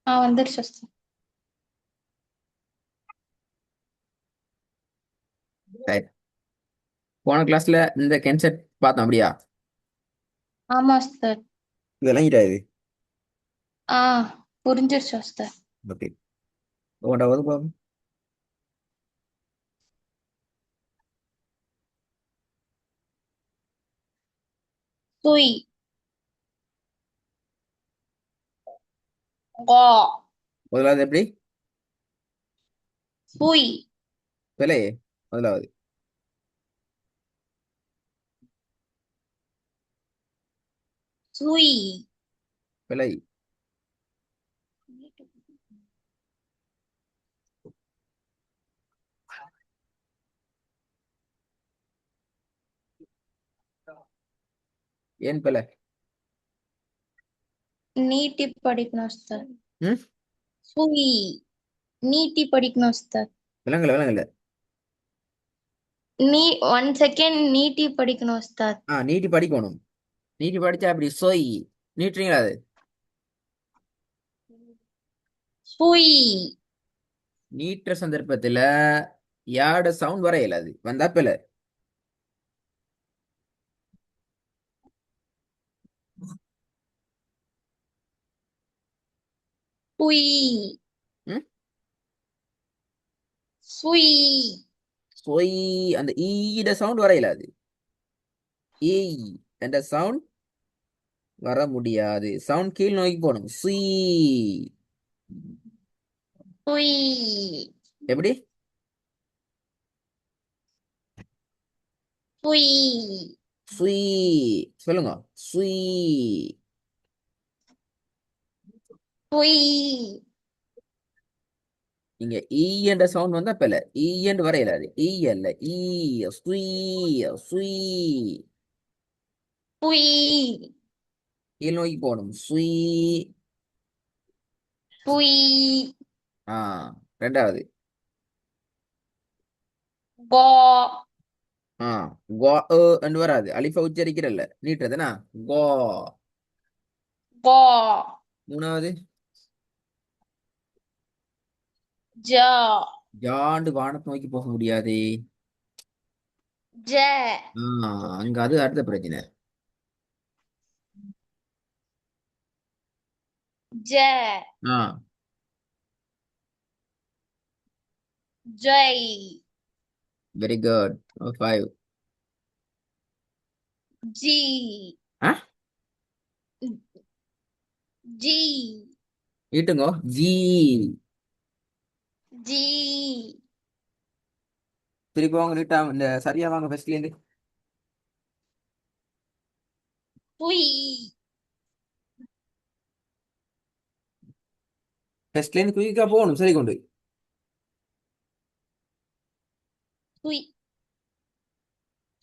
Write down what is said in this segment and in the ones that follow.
வந்துருச்சு உஸ்தாத். ரைட். போன கிளாஸ்ல இந்த கென்செப்ட் பார்த்தோம் அப்படியா? ஆமா உஸ்தாத். இதெல்லாம் இது. ஆ புரிஞ்சிருச்சு உஸ்தாத். ஓகே. ஒன்றாவது பாப்போம். சுய் கா முதலாவது எப்படி? சுய் பிழை. முதலாவது சுய் பிழை. ஏன் பிழை? நீட்டி படிக்கணும் உஸ்தாத். ம். சுய் நீட்டி படிக்கணும் உஸ்தாத். விலங்கல விலங்கல. நீ 1 செகண்ட் நீட்டி படிக்கணும் உஸ்தாத். நீட்டி படிக்கணும். நீட்டி படிச்சா அப்படி சொய். நீட்டுறீங்களா அது? சுய் நீட்டுற சந்தர்ப்பத்துல யாட சவுண்ட் வர இயலாது. வந்தா பிழை. சுய் ம். சுய் சொய். அந்த ஈட சவுண்ட் வர இயலாது. ஏய் என்ற சவுண்ட் வர முடியாது. சவுண்ட் கீழ் நோக்கி போகணும். சுய். சுய் எப்படி? சுய் சுய். சொல்லுங்க. சுய். சுய் இங்க ஈ என்ற சவுண்ட் வந்தா பிழை. ஈ என்று வர இயலாது. ஈ அல்ல ஈ. சுய். சுய். சுய் கீழ் நோக்கி போகணும். சுய். சுய் ஆ ரெண்டாவது. கா ஆ கோ என்று வராது. அலிஃபா உச்சரிக்கிறல்ல, நீட்டுறதுனா கோ. கா மூணாவது. ஜா ஜாண்டு வானத்தை நோக்கி போக முடியாது. ஜ அங்க அது அடுத்த பிரச்சனை. ஜ ஆ ஜெய் வெரி குட். 5. ஜி ஆ ஜி ஈட்டுங்கோ. ஜி. ஜி திருப்பி வாங்க நீட்டா இந்த சரியா வாங்க ஃபர்ஸ்ட்ல இருந்து. சுய் ஃபர்ஸ்ட்ல இருந்து குயிக்கா போகணும். சரி கொண்டு. சுய்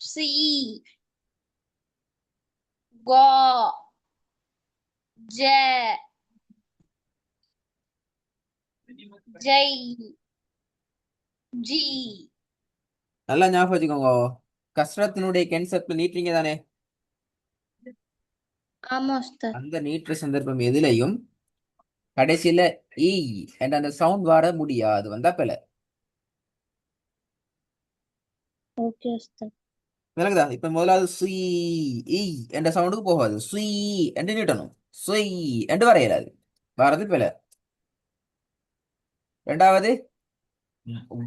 சி கா ஜ ஜெய் ஜி நல்லா ஞாபகம் வச்சுக்கோங்க. கஸ்ரத்தினுடைய கென்செப்ட் நீட்டுறீங்க தானே? ஆமா உஸ்தாத். அந்த நீட்டுற சந்தர்ப்பம் எதுலையும் கடைசியில ஈ என்ற அந்த சவுண்ட் வர முடியாது. வந்தா பிழை. ஓகே உஸ்தாத். விளங்குதா? இப்ப முதலாவது சுய். ஈ என்ற சவுண்டுக்கு போகாது. சுய் என்று நீட்டணும். சுய் என்று வர இயலாது. வரது பிழை. ரெண்டாவது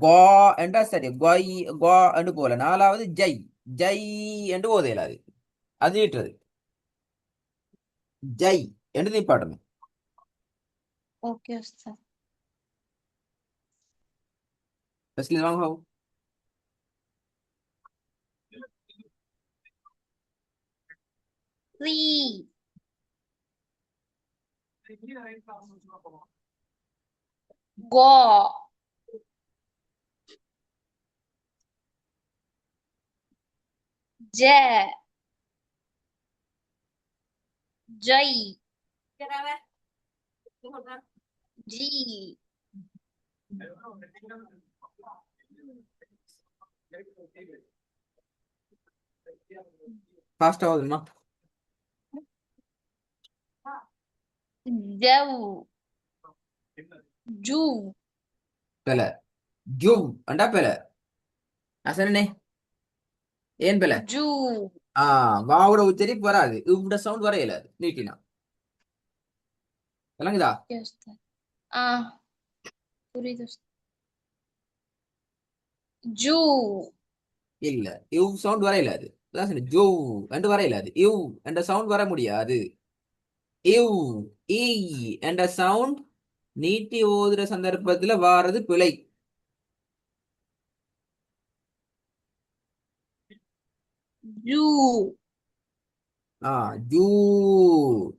கோ என்றா சரி. கொய் கோ என்று போல. நாலாவது ஜெய். ஜெய் என்று ஓத இயலாது. அது நீட்டுறது. ஜெய் என்று நீப்பாட்டணும். ஓகே உஸ்தாத். ஃபர்ஸ்ட்ல வாங்க ஹவு. சி கா ஜ ஜெய் ஜி ஃபாஸ்டா ஓதுமா? جو جو பெல ஜூவ் அண்டா பெல நான் சொன்னேனே ஏன் பெல جو வாவோட உச்சரிப்பு வராது இவ்ட சவுண்ட் வரையல அது நீட்டினா விளங்குதா ஓகே உஸ்தாத் ஆ புரியுது உஸ்தாத். ஜூ இல்ல இவ் சவுண்ட் வரையல அது அதான் சொன்னேன் ஜூ என்று வரையல அது இவ் என்ற சவுண்ட் வர முடியாது இவ் ஈ என்ற சவுண்ட் நீட்டி ஓதுற சந்தர்ப்பத்துல வாரது பிழை ஜூ ஜூ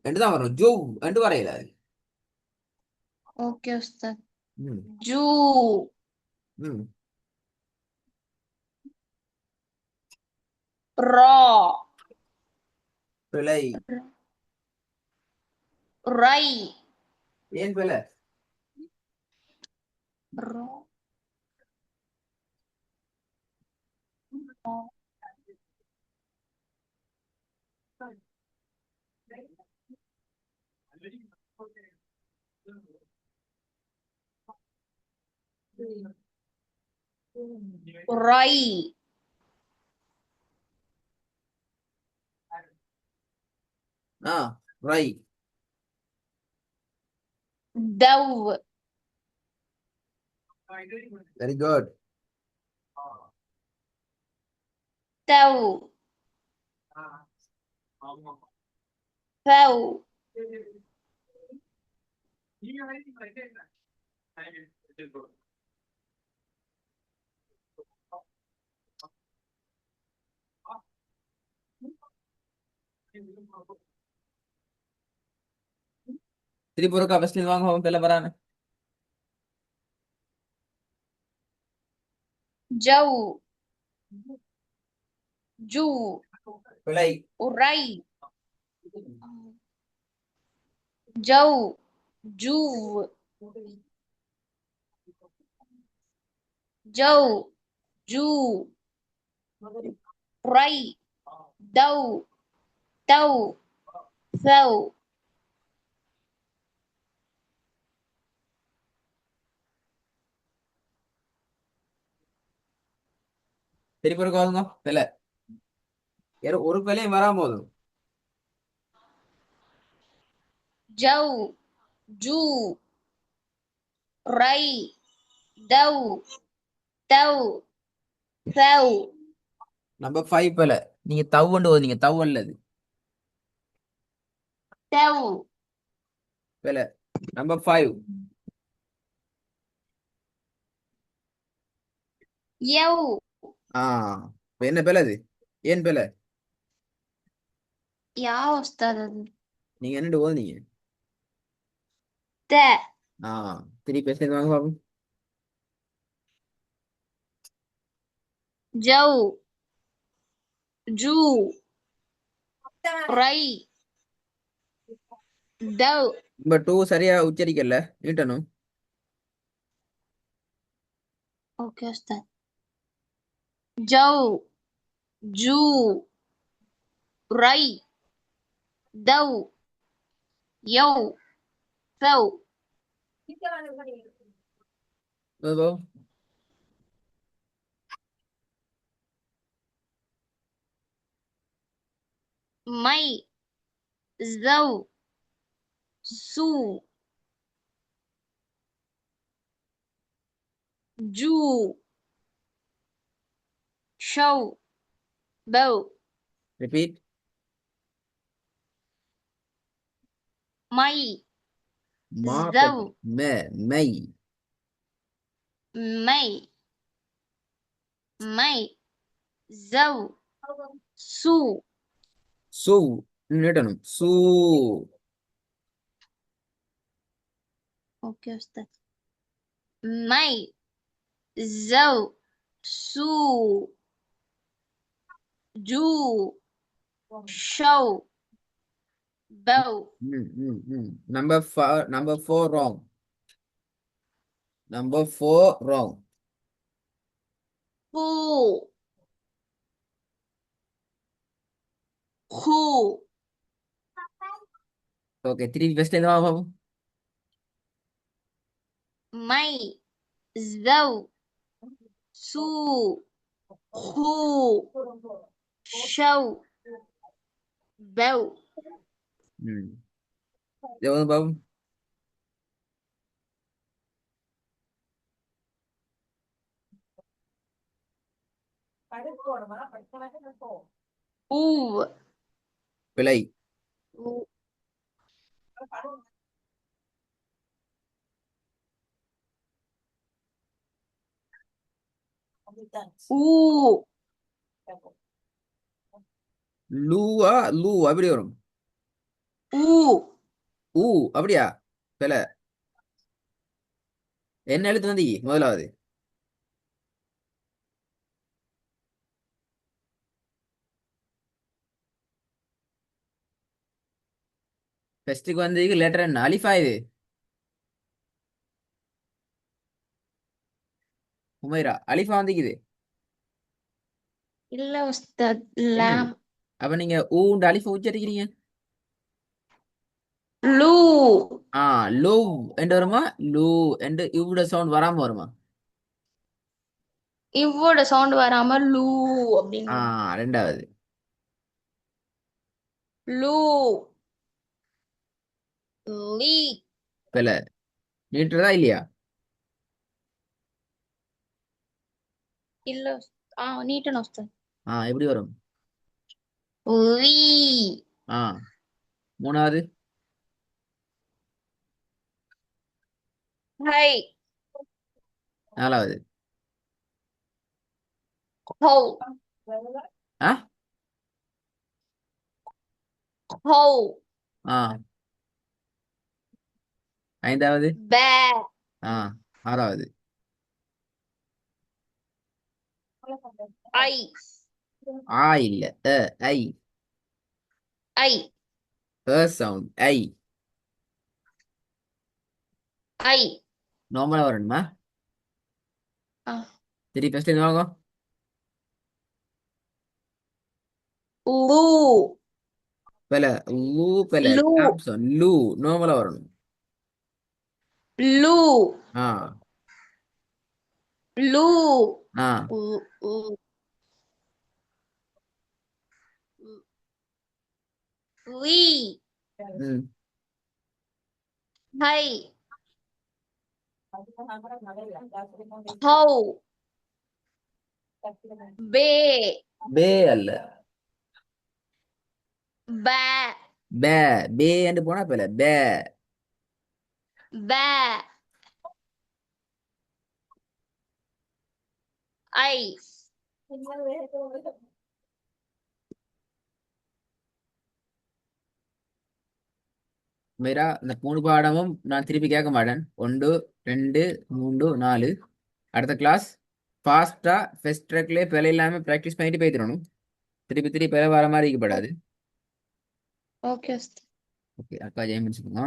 என்று தான் வரும் ஜூ என்று வரையல அது ஓகே உஸ்தாத் ம் ஜூ ம் ரா பிழை ரை ஏன் பிழை ரா ரா. ரை ஆ ரை دو வெரி குட் تو فو திரிபுரக்கா ஃபர்ஸ்ட் வாங்க பிள்ளை வரானு جو جو பிழை ري جو جو جو جو ري دو تو ثو திரிபுரக்கா வாங்க பிள்ளை யாரும் ஒரு பிள்ளையும் வராம போதும் جو جو ري دو تو ثو நம்பர் 5 பிள்ளை நீங்க தவுண்டு ஓதுனீங்க தவு அல்லது تو பிள்ளை நம்பர் 5 يو இப்ப என்ன பிள்ளை அது ஏன் பிள்ளை يا أستاذ நீங்க என்னண்டு ஓதுனீங்க تا ஆ திருப்பி பேசுறது வாங்க பாப்போம் جو جو ري دو நம்பர் 2 சரியா உச்சரிக்கல நீட்டணும் أوكي أستاذ جو جو ري دو يو ثو ஓ مي زو سو جو شو بو ரிப்பீட் مي மா زو மே மை مي مي زو سو சூ நீட்டணும் சூ أوكي أستاذ مي زو سو جو شو بو number 4 wrong number 4 wrong خو خو okay திருப்பி ஃபர்ஸ்ட் எதுவா பாப்போம். மை زو سو خو شو بو ம் எவ்வளவு பாப்போம். أو பிழை. أو أو லூவா லூ அப்படி வரும். أو ஊ அப்படியா? பிழை. என்ன எழுத்து வந்து முதலாவது? ஃபர்ஸ்ட்டுக்கு வந்து லெட்டர் என்ன? அலிஃபா இது? உமைரா அலிஃபா வந்துக்குது. இல்ல உஸ்தாத் என்னது? லாம் அப்ப நீங்க ஊண்டு அலிஃபா உச்சரிக்கிறீங்க. லூ ஆ லூ என்று வருமா? லூ என்று இவோட சவுண்ட் வராம வருமா? இவ்வோட சவுண்ட் வராம லூ ஆ அப்படின்னு ரெண்டாவது. லூ லீ பிழை. நீட்டுறதா இல்லையா? இல்ல நீட்டணும் உஸ்தாத் எப்படி வரும்? லீ ஆ மூணாவது. ஹை நாலாவது. ஹோ ஆ ஹோ ஆ ஐந்தாவது. பே ஆ ஆறாவது. ஐ இல்ல ஐ ஐ சவுண்ட் ஐ ஐ நார்மலா வரணுமா? ஆ சரி ஃபர்ஸ்ட் இது வாங்க. லூ பிழை. லூ பிழை. லூ லாம் சவுண்ட் லூ நார்மலா வரணும். லூ ஆ லூ ஆ உ- உ- உ- லீ ம் ஹை ஹோ பே பே அல்ல. பே பே பே என்று போனா பிழை. பே பே ஐ மீரா இந்த மூணு பாடமும் நான் திருப்பி கேட்க மாட்டேன். 1 2 3 4 அடுத்த கிளாஸ் ஃபாஸ்டா ஃபெஸ்ட் ட்ராக்லேயே பிழை இல்லாம ப்ராக்டிஸ் பண்ணிட்டு போய்த்திடணும். திருப்பி திருப்பி பிழை வர மாதிரி இருக்கப்படாது. ஓகே ஓகே அக்கா ஜெயம் சொல்லுங்க.